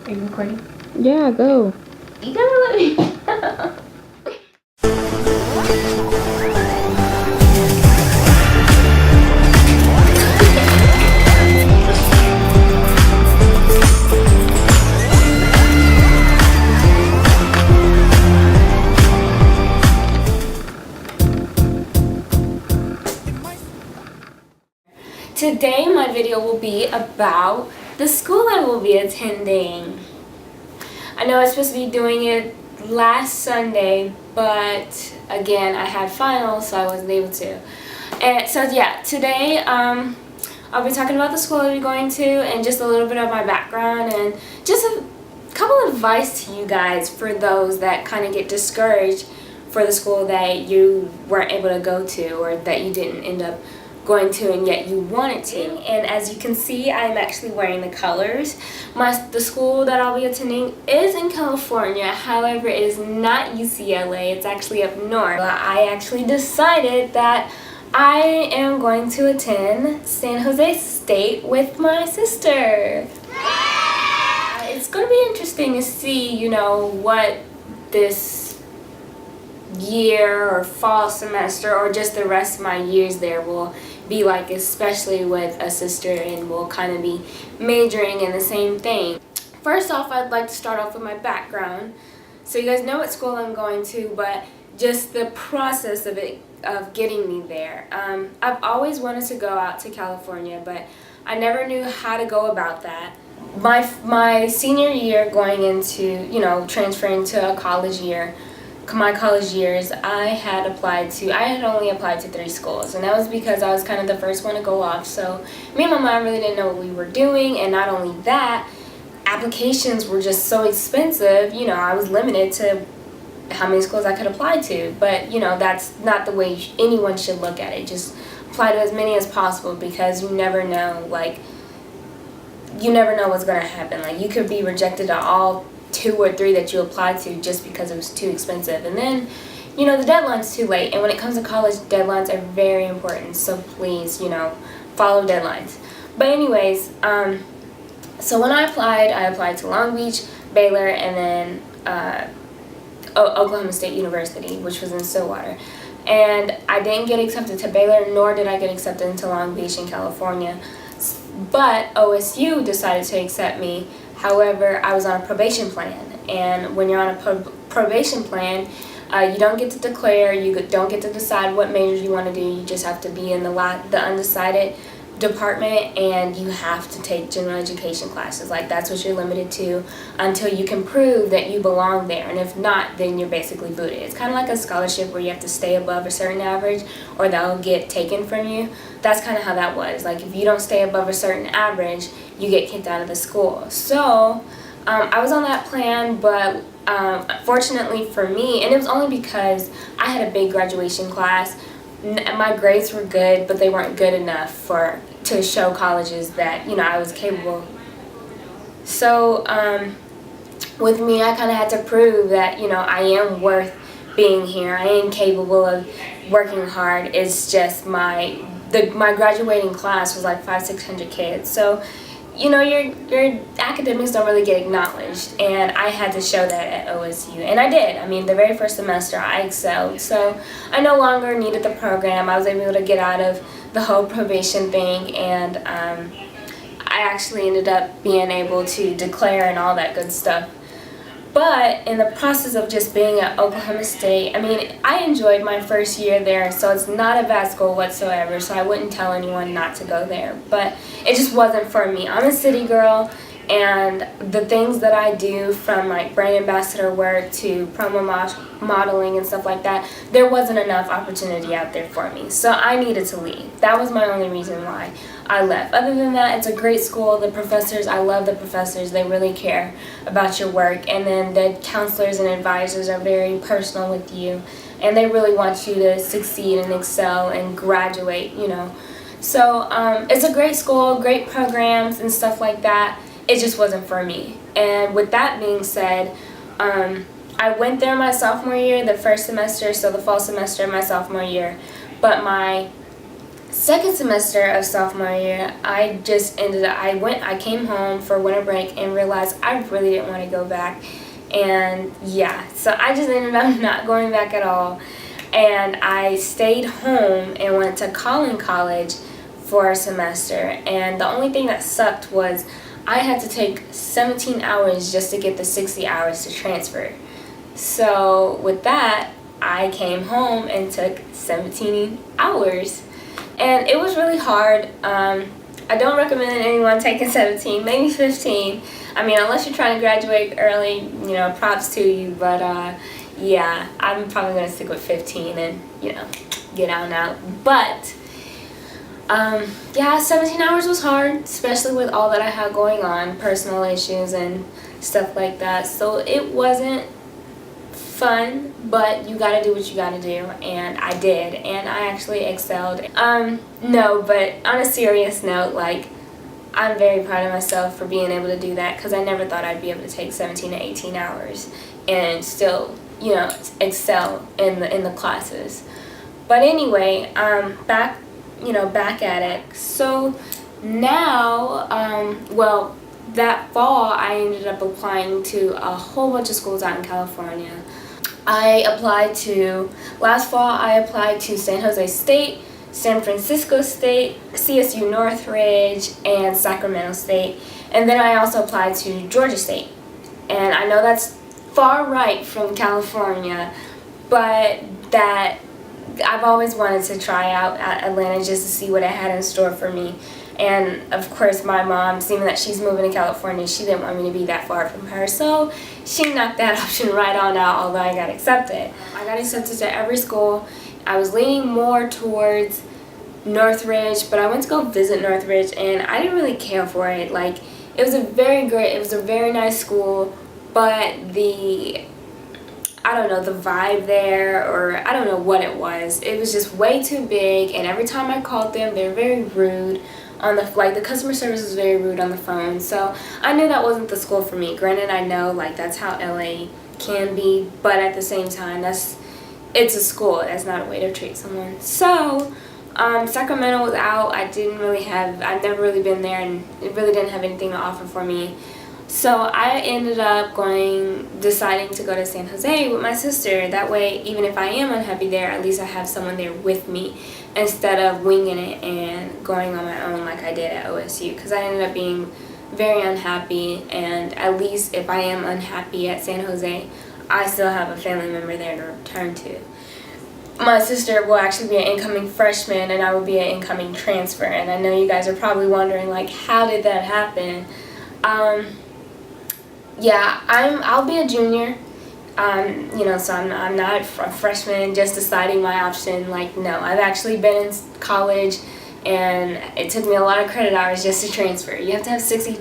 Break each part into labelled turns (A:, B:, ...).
A: Are you recording?
B: Yeah, go.
A: You gotta let me.
C: Today my video will be about the school I will be attending. I know I was supposed to be doing it last Sunday, but again I had finals, so I wasn't able to. And so yeah, today I'll be talking about the school I'll be going to and just a little bit of my background and just a couple of advice to you guys for those that kind of get discouraged for the school that you weren't able to go to or that you didn't end up going to and yet you wanted to. And as you can see, I'm actually wearing the colors. The school that I'll be attending is in California, however it is not UCLA, it's actually up north. I actually decided that I am going to attend San Jose State with my sister. It's going to be interesting to see, you know, what this year or fall semester or just the rest of my years there will be like, especially with a sister, and we'll kind of be majoring in the same thing. First off, I'd like to start off with my background. So you guys know what school I'm going to, but just the process of getting me there. I've always wanted to go out to California, but I never knew how to go about that. My senior year, going into, you know, transferring to a college year, my college years, I had only applied to 3 schools, and that was because I was kind of the first one to go off. So me and my mom really didn't know what we were doing, and not only that, applications were just so expensive. You know, I was limited to how many schools I could apply to, but you know, that's not the way anyone should look at it. Just apply to as many as possible, because you never know, like, you never know what's going to happen. Like, you could be rejected to all 2 or 3 that you applied to just because it was too expensive, and then, you know, the deadline's too late. And when it comes to college, deadlines are very important, so please, you know, follow deadlines. But anyways, so when I applied to Long Beach, Baylor, and then Oklahoma State University, which was in Stillwater. And I didn't get accepted to Baylor, nor did I get accepted into Long Beach in California. But OSU decided to accept me. However, I was on a probation plan, and when you're on a probation plan, you don't get to declare, you don't get to decide what majors you want to do. You just have to be in the undecided department, and you have to take general education classes. Like, that's what you're limited to until you can prove that you belong there, and if not, then you're basically booted. It's kind of like a scholarship where you have to stay above a certain average or that'll get taken from you. That's kind of how that was. Like, if you don't stay above a certain average, you get kicked out of the school. So I was on that plan, but fortunately for me, and it was only because I had a big graduation class, my grades were good, but they weren't good enough to show colleges that, you know, I was capable. So with me, I kind of had to prove that, you know, I am worth being here. I am capable of working hard. It's just my graduating class was like 500-600 kids. So, you know, your academics don't really get acknowledged, and I had to show that at OSU, and I did. I mean, the very first semester I excelled, so I no longer needed the program. I was able to get out of the whole probation thing, and I actually ended up being able to declare and all that good stuff. But in the process of just being at Oklahoma State, I mean, I enjoyed my first year there, so it's not a bad school whatsoever, so I wouldn't tell anyone not to go there. But it just wasn't for me. I'm a city girl, and the things that I do, from like brand ambassador work to promo modeling and stuff like that, there wasn't enough opportunity out there for me. So I needed to leave. That was my only reason why I left. Other than that, it's a great school. The professors, I love the professors. They really care about your work. And then the counselors and advisors are very personal with you, and they really want you to succeed and excel and graduate, you know. So it's a great school, great programs and stuff like that. It just wasn't for me. And with that being said, I went there my sophomore year, the first semester, so the fall semester of my sophomore year. But my second semester of sophomore year, I came home for winter break and realized I really didn't want to go back. And yeah, so I just ended up not going back at all. And I stayed home and went to Collin College for a semester. And the only thing that sucked was I had to take 17 hours just to get the 60 hours to transfer. So with that, I came home and took 17 hours. And it was really hard. I don't recommend anyone taking 17, maybe 15. I mean, unless you're trying to graduate early, you know, props to you. But yeah, I'm probably going to stick with 15 and, you know, get out and out. But yeah, 17 hours was hard, especially with all that I had going on, personal issues and stuff like that. So it wasn't fun, but you gotta do what you gotta do, and I did, and I actually excelled. No, but on a serious note, like, I'm very proud of myself for being able to do that, because I never thought I'd be able to take 17 to 18 hours and still, you know, excel in the classes. But anyway, back at it. So now, well, that fall I ended up applying to a whole bunch of schools out in California. Last fall I applied to San Jose State, San Francisco State, CSU Northridge, and Sacramento State. And then I also applied to Georgia State. And I know that's far right from California, but that I've always wanted to try out at Atlanta just to see what it had in store for me. And of course my mom, seeing that she's moving to California, she didn't want me to be that far from her, so she knocked that option right on out, although I got accepted. I got accepted to every school. I was leaning more towards Northridge, but I went to go visit Northridge and I didn't really care for it. Like, it was a very nice school, but I don't know, the vibe there, or I don't know what it was. It was just way too big, and every time I called them, they were very rude on the customer service was very rude on the phone. So I knew that wasn't the school for me. Granted, I know, like, that's how LA can be, but at the same time, it's a school. That's not a way to treat someone. So Sacramento was out. I've never really been there, and it really didn't have anything to offer for me. So I ended up deciding to go to San Jose with my sister. That way, even if I am unhappy there, at least I have someone there with me instead of winging it and going on my own like I did at OSU. Because I ended up being very unhappy, and at least if I am unhappy at San Jose, I still have a family member there to return to. My sister will actually be an incoming freshman, and I will be an incoming transfer. And I know you guys are probably wondering, like, how did that happen? Yeah, I'll be a junior, you know, so I'm not a freshman just deciding my option. Like, no, I've actually been in college, and it took me a lot of credit hours just to transfer. You have to have 60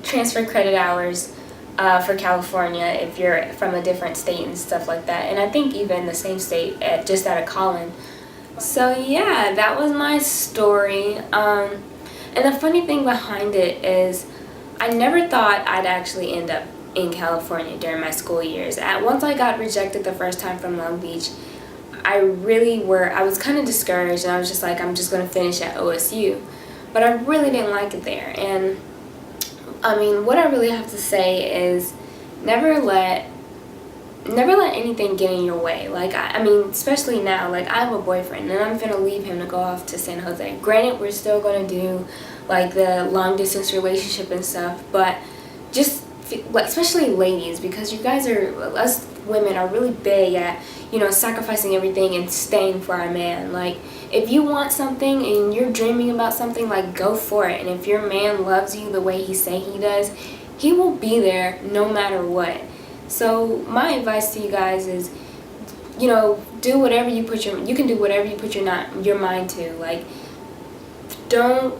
C: transfer credit hours for California if you're from a different state and stuff like that. And I think even the same state, just out of Collin. So yeah, that was my story. And the funny thing behind it is, I never thought I'd actually end up in California during my school years. Once I got rejected the first time from Long Beach, I was kind of discouraged, and I was just like, I'm just going to finish at OSU. But I really didn't like it there. And I mean, what I really have to say is never let anything get in your way. Like, I mean, especially now, like, I have a boyfriend, and I'm going to leave him to go off to San Jose. Granted, we're still going to do, like, the long-distance relationship and stuff, but just, like, especially ladies, because us women are really big at, you know, sacrificing everything and staying for our man. Like, if you want something and you're dreaming about something, like, go for it. And if your man loves you the way he say he does, he will be there no matter what. So my advice to you guys is, you know, you can do whatever you put your mind to. Like, don't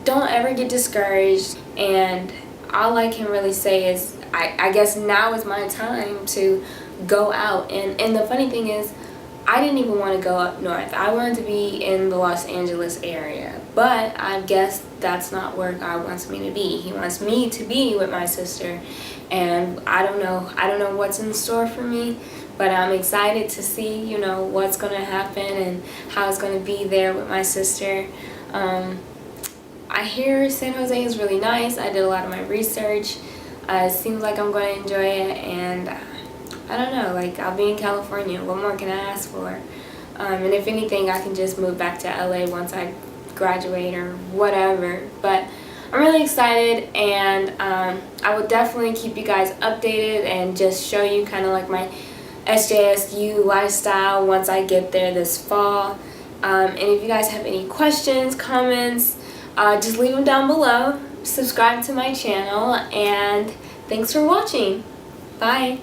C: ever get discouraged. And all I can really say is, I guess now is my time to go out. And the funny thing is, I didn't even want to go up north. I wanted to be in the Los Angeles area. But I guess that's not where God wants me to be. He wants me to be with my sister. And I don't know what's in store for me, But I'm excited to see, you know, what's going to happen and how it's going to be there with my sister. I hear San Jose is really nice. I did a lot of my research. It seems like I'm going to enjoy it, and I don't know, like, I'll be in California. What more can I ask for? And if anything, I can just move back to LA once I graduate or whatever. But I'm really excited, and I will definitely keep you guys updated and just show you kind of like my SJSU lifestyle once I get there this fall. And if you guys have any questions, comments, just leave them down below. Subscribe to my channel, and thanks for watching. Bye.